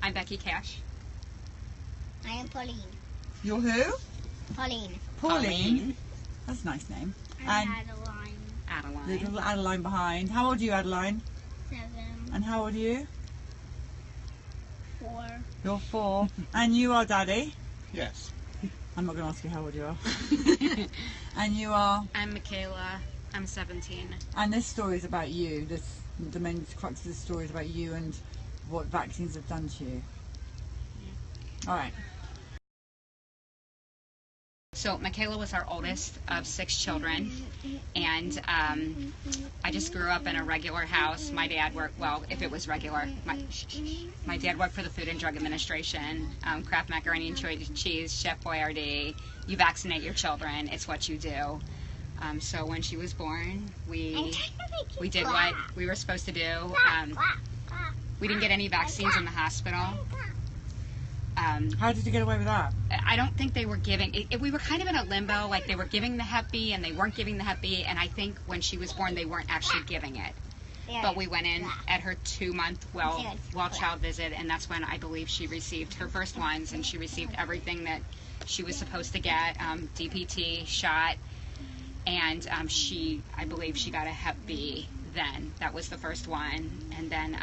I'm Becky Cash. I am Pauline. You're who? Pauline. Pauline. That's a nice name. I'm And Adeline. little Adeline behind. How old are you, Adeline? 7. And how old are you? 4. You're 4. And you are Daddy? Yes. I'm not going to ask you how old you are. And you are? I'm Michaela. I'm 17. And this story is about you. The main crux of this story is about you and what vaccines have done to you. All right. So Michaela was our oldest of 6 children, and I just grew up in a regular house. My dad worked, well, if it was regular, my dad worked for the Food and Drug Administration, Kraft Macaroni and Cheese, Chef Boyardee. You vaccinate your children, it's what you do. So when she was born, we did what we were supposed to do. We didn't get any vaccines in the hospital. How did you get away with that? I don't think they were giving, we were kind of in a limbo, like they were giving the Hep B and they weren't giving the Hep B, and I think when she was born they weren't actually giving it. But we went in at her 2-month well child visit, and that's when I believe she received her first ones, and she received everything that she was supposed to get, DPT, shot, and I believe she got a Hep B then. That was the first one, and then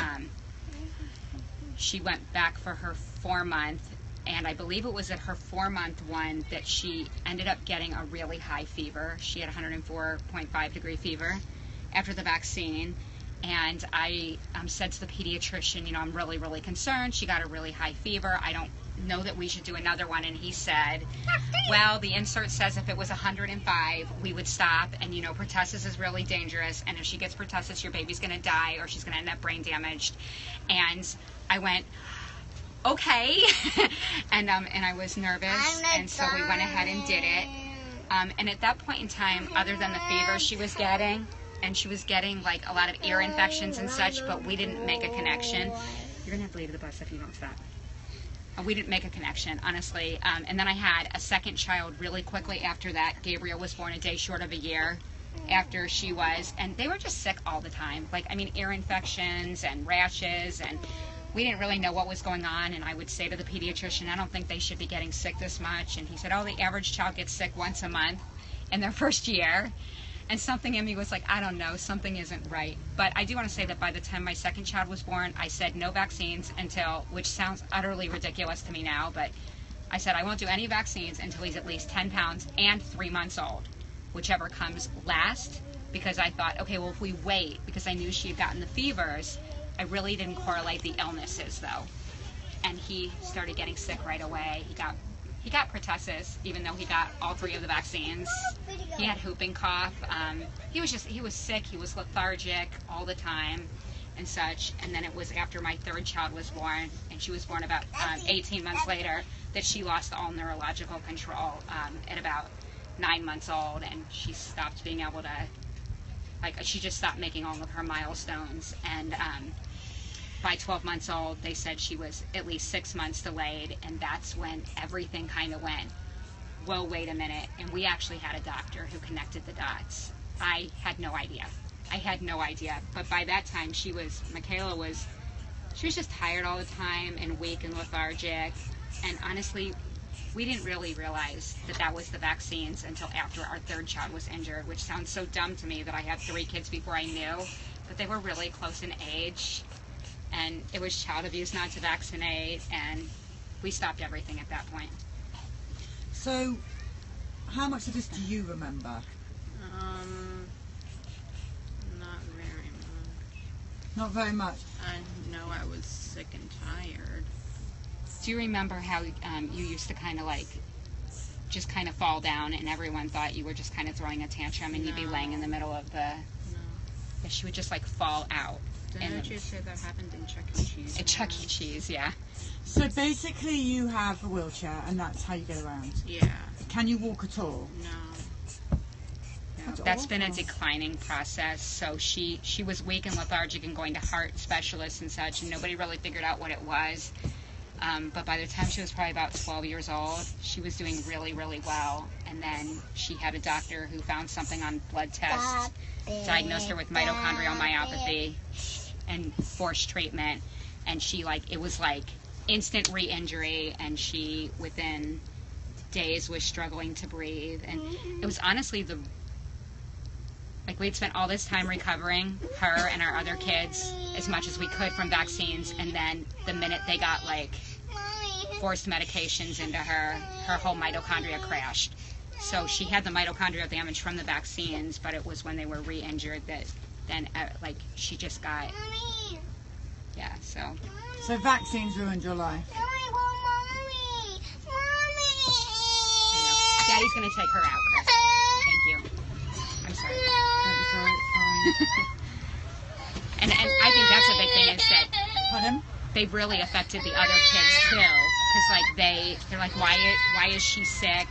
she went back for her 4-month, and I believe it was at her 4-month one that she ended up getting a really high fever. She had 104.5 degree fever after the vaccine, and I said to the pediatrician, you know, I'm really, really concerned. She got a really high fever. I don't know that we should do another one. And he said, well, the insert says if it was 105, we would stop, and you know, pertussis is really dangerous, and if she gets pertussis, your baby's going to die or she's going to end up brain damaged. And I went, okay. and I was nervous, and so we went ahead and did it. And at that point in time, other than the fever she was getting, and she was getting like a lot of ear infections and such, but we didn't make a connection. You're gonna have to leave the bus if you don't stop. We didn't make a connection, honestly. And then I had a second child really quickly after that. Gabriel was born a day short of a year after she was, and they were just sick all the time. Like, I mean, ear infections and rashes, and we didn't really know what was going on. And I would say to the pediatrician, I don't think they should be getting sick this much. And he said, oh, the average child gets sick once a month in their first year. And something in me was like, I don't know, something isn't right. But I do want to say that by the time my second child was born, I said no vaccines until, which sounds utterly ridiculous to me now, but I said I won't do any vaccines until he's at least 10 pounds and 3 months old, whichever comes last, because I thought, okay, well, if we wait, because I knew she had gotten the fevers, I really didn't correlate the illnesses, though. And he started getting sick right away. He got pertussis, even though he got all 3 of the vaccines. He had whooping cough. He was sick. He was lethargic all the time and such. And then it was after my 3rd child was born, and she was born about 18 months later, that she lost all neurological control at about 9 months old, and she stopped being able to, like, she just stopped making all of her milestones. And by 12 months old, they said she was at least 6 months delayed, and that's when everything kind of went, whoa, wait a minute. And we actually had a doctor who connected the dots. I had no idea. But by that time, Michaela was just tired all the time and weak and lethargic. And honestly, we didn't really realize that that was the vaccines until after our 3rd child was injured, which sounds so dumb to me that I had 3 kids before I knew, but they were really close in age. And it was child abuse not to vaccinate, and we stopped everything at that point. So, how much of this do you remember? Not very much. Not very much. I know I was sick and tired. Do you remember how you used to kind of like, just kind of fall down, and everyone thought you were just kind of throwing a tantrum, and you'd be laying in the middle of the... No. Yeah, she would just like fall out. Didn't you say that happened in Chuck E. Cheese? At Chuck E. Cheese, yeah. So basically you have a wheelchair and that's how you get around. Yeah. Can you walk at all? No. That's been a declining process. So she was weak and lethargic and going to heart specialists and such, and nobody really figured out what it was. But by the time she was probably about 12 years old, she was doing really, really well. And then she had a doctor who found something on blood tests, diagnosed her with mitochondrial myopathy, and forced treatment. And it was like instant re-injury, and she within days was struggling to breathe. And it was honestly we'd spent all this time recovering her and our other kids as much as we could from vaccines, and then the minute they got forced medications into her whole mitochondria crashed. So she had the mitochondrial damage from the vaccines, but it was when they were re-injured that then she just got, yeah, so. So vaccines ruined your life. I know. Daddy's going to take her out, Chris. Thank you. I'm sorry. I'm sorry, it's fine. And I think that's a big thing is that Pardon? they really affected the other kids too, because they're like, why is she sick?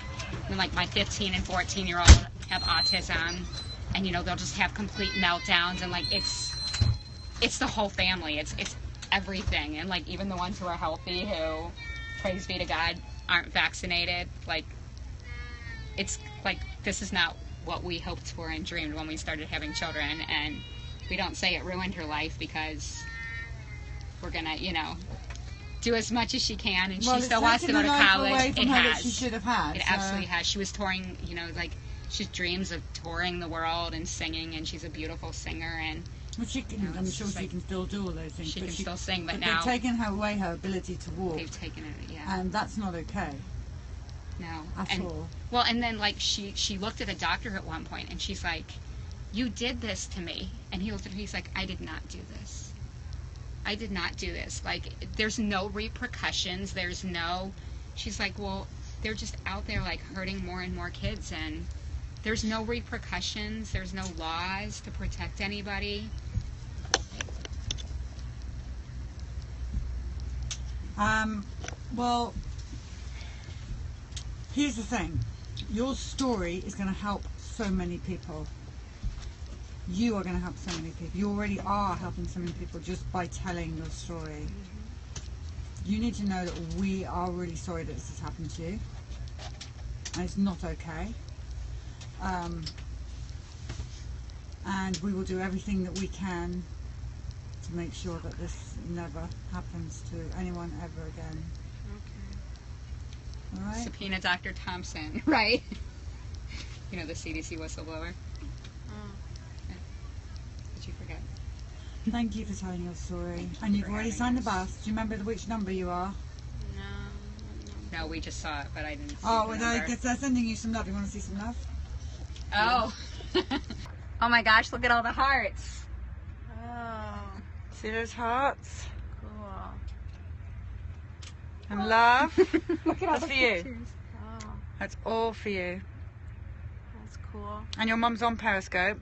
And my 15 and 14-year-old have autism, and they'll just have complete meltdowns, and it's the whole family, it's everything, and even the ones who are healthy, who, praise be to God, aren't vaccinated, it's this is not what we hoped for and dreamed when we started having children. And we don't say it ruined her life, because we're gonna do as much as she can, and she still wants to go to college. It has. She should have had. It absolutely has. She was touring, she dreams of touring the world and singing, and she's a beautiful singer, and well, she can. I'm sure she can still do all those things. She can still sing, but now they've taken away her ability to walk. They've taken it, yeah. And that's not okay. No. At all. Well, and then she looked at a doctor at one point, and she's like, "You did this to me," and he looked at her. He's like, "I did not do this. I did not do this. There's no repercussions. There's no." She's like, "Well, they're just out there hurting more and more kids, and there's no repercussions. There's no laws to protect anybody." Well, here's the thing. Your story is going to help so many people. You are going to help so many people. You already are helping so many people just by telling your story. You need to know that we are really sorry that this has happened to you. And it's not okay. And we will do everything that we can to make sure that this never happens to anyone ever again. Okay. All right? Subpoena Dr. Thompson, right? The CDC whistleblower. Did you forget? Thank you for telling your story. And you've already signed the bus. Do you remember which number you are? No. No, we just saw it, but I didn't see Oh, the well, number. they're sending you some love. You want to see some love? Oh. Oh my gosh, look at all the hearts. Oh, See those hearts? cool. And love? Look at all That's the for you. pictures. Oh, That's all for you. that's cool. And your mum's on Periscope.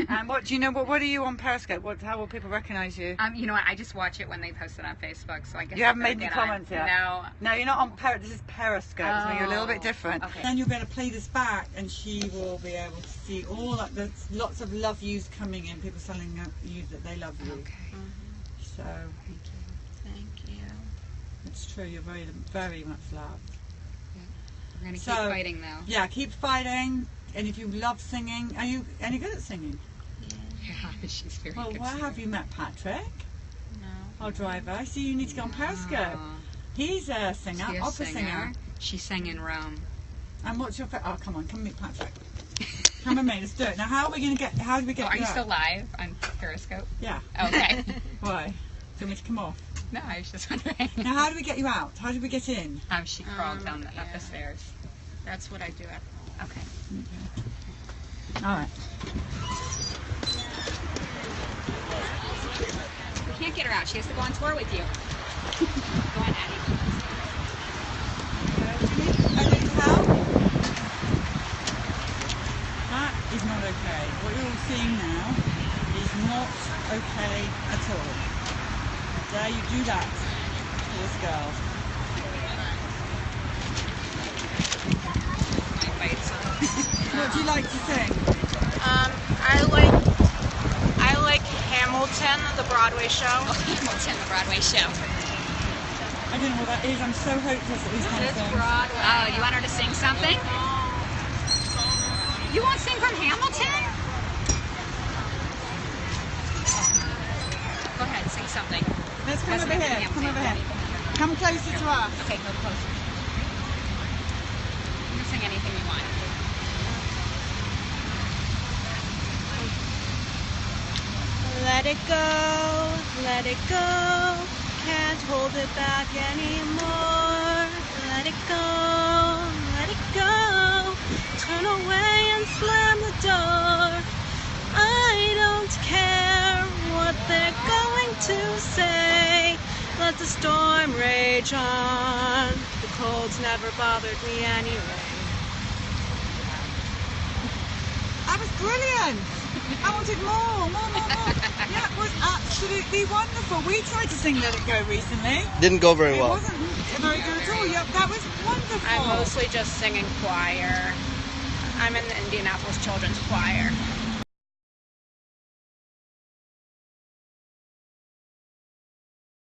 And what do you know? What are you on Periscope? How will people recognise you? You know what? I just watch it when they post it on Facebook, so I guess You I'll haven't go made any get on. comments yet? No. No, you're not on This is Periscope, so you're a little bit Oh, different. okay. Then you'll be able to play this back, and she will be able to see all that. There's lots of love yous coming in. People telling you that they love you. Okay. So Thank you. it's true. You're very, very much loved. We're gonna So, keep fighting though. Yeah, keep fighting. And if you love singing, are you any good at singing? Yeah, she's very Well, good. where have you met Patrick, No. our driver? I see you need to get on Periscope. He's a singer, She a opera singer. She sang in Rome. And what's your oh, come on, come meet Patrick. Come with me, let's do it. Now, how do we get Are you out? still live on Periscope? Yeah. Okay. Why? Do you want me to come off? No, I was just wondering. Now, how do we get you out? How do we get in? She crawled up yeah. the stairs. That's what I do at home. Okay. All right. We can't get her out. She has to go on tour with you. Go on, Addie. That is not okay. What you're all seeing now is not okay at all. How dare you do that to this girl? What do you like to sing? I like Hamilton, the Broadway show. Hamilton, the Broadway show. I don't know what that is. I'm so hopeless at these kind of It's things. Broadway. Oh, you want her to sing something? You won't sing from Hamilton? Go ahead, sing something. Let's come over here. Come over here. Come closer to us. Okay, go closer. You can sing anything you want. Let it go, let it go. Can't hold it back anymore. Let it go, let it go. Turn away and slam the door. I don't care what they're going to say. Let the storm rage on. The cold's never bothered me anyway. That was brilliant. I wanted more. Yeah, it was absolutely wonderful. We tried to sing Let It Go recently. Didn't go very It well. wasn't very good at all. Yeah, that was wonderful. I'm mostly just singing choir. I'm in the Indianapolis Children's Choir.